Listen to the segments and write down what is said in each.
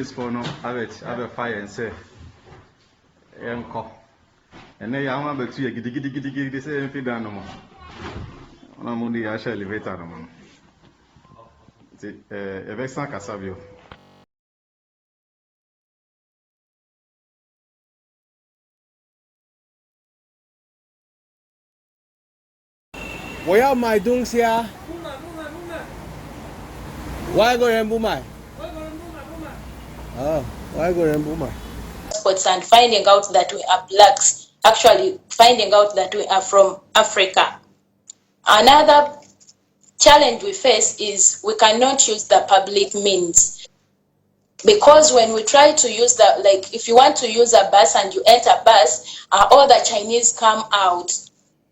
police for no have a fire and say enko and then ya want to gidi say anything down no more ona mo ni asha elevator no more Evexan Kasabio. Where my dunks here? Why go and boom? Oh, why go and boom? And finding out that we are blacks, actually finding out that we are from Africa. Another challenge we face is we cannot use the public means. Because when we try to use the, like if you want to use a bus and you enter a bus, all the Chinese come out.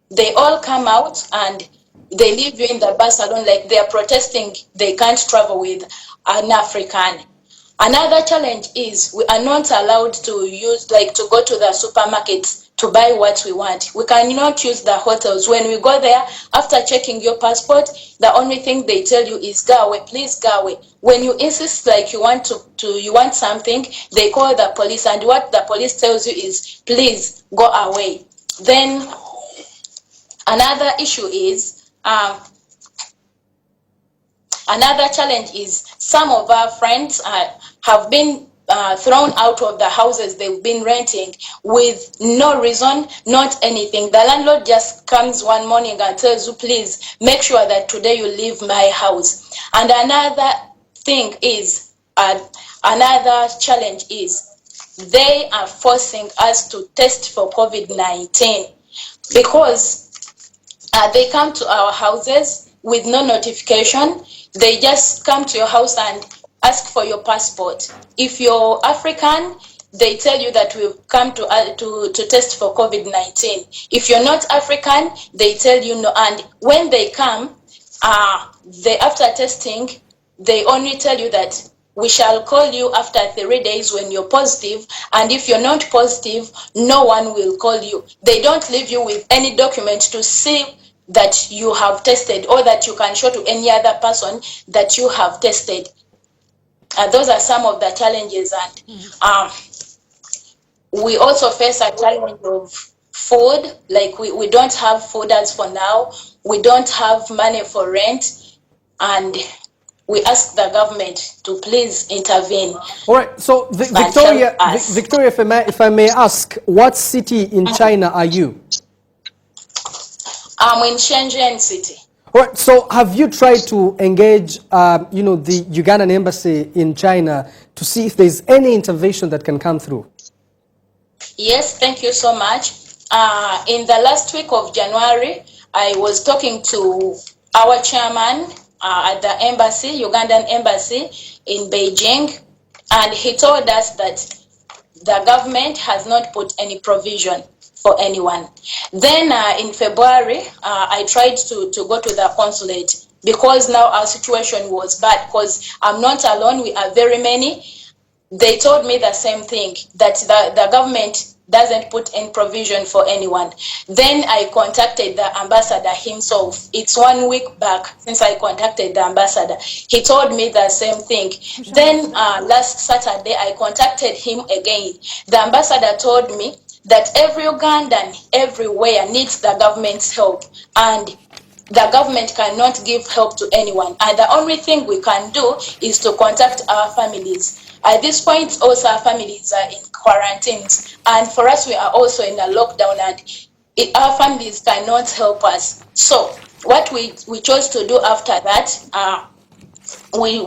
They all come out and they leave you in the bus alone, like they are protesting they can't travel with an African. Another challenge is we are not allowed to use, like to go to the supermarkets to buy what we want. We cannot use the hotels. When we go there, after checking your passport, the only thing they tell you is go away, please go away. When you insist like you want you want something, they call the police, and what the police tells you is please go away. Then another issue is another challenge is some of our friends have been thrown out of the houses they've been renting with no reason, not anything. The landlord just comes one morning and tells you, please make sure that today you leave my house. And another thing is, another challenge is they are forcing us to test for COVID-19 because they come to our houses with no notification. They just come to your house and ask for your passport. If you're African, they tell you that we've come to test for COVID-19. If you're not African, they tell you no. And when they come, after testing, they only tell you that we shall call you after 3 days when you're positive, and if you're not positive, no one will call you. They don't leave you with any document to see that you have tested or that you can show to any other person that you have tested. Those are some of the challenges, and we also face a challenge of food. Like we don't have food as for now. We don't have money for rent, and we ask the government to please intervene. All right. So Victoria, if I may ask, what city in China are you? I'm in Shenzhen City. All right. So have you tried to engage, the Ugandan embassy in China to see if there's any intervention that can come through? Yes, thank you so much. In the last week of January, I was talking to our chairman at the embassy, Ugandan embassy in Beijing, and he told us that the government has not put any provision for anyone. Then in February, I tried to go to the consulate because now our situation was bad because I'm not alone, we are very many. They told me the same thing, that the government doesn't put in provision for anyone. Then I contacted the ambassador himself. It's 1 week back since I contacted the ambassador. He told me the same thing. Then last Saturday, I contacted him again. The ambassador told me that every Ugandan everywhere needs the government's help, and the government cannot give help to anyone. And the only thing we can do is to contact our families. At this point, also our families are in quarantines, and for us, we are also in a lockdown, and our families cannot help us. So what we chose to do after that, we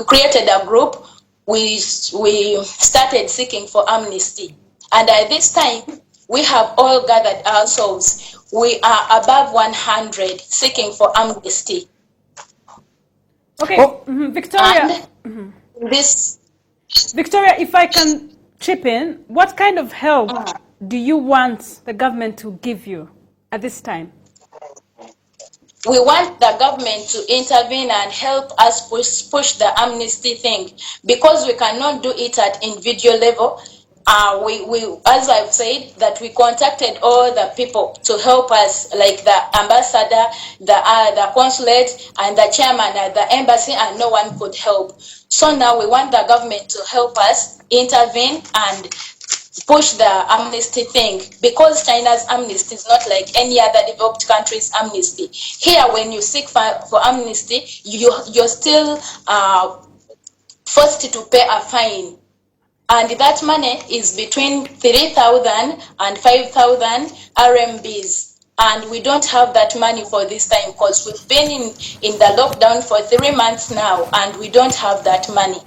created a group. We started seeking for amnesty, and at this time, we have all gathered ourselves. We are above 100 seeking for amnesty. Okay, Victoria. Victoria, if I can chip in, what kind of help do you want the government to give you at this time? We want the government to intervene and help us push the amnesty thing, because we cannot do it at individual level. we, as I've said, that we contacted all the people to help us, like the ambassador, the consulate, and the chairman at the embassy, and no one could help. So now we want the government to help us intervene and push the amnesty thing, because China's amnesty is not like any other developed country's amnesty. Here, when you seek for amnesty, you're still forced to pay a fine. And that money is between 3,000 and 5,000 RMBs. And we don't have that money for this time, because we've been in the lockdown for 3 months now, and we don't have that money.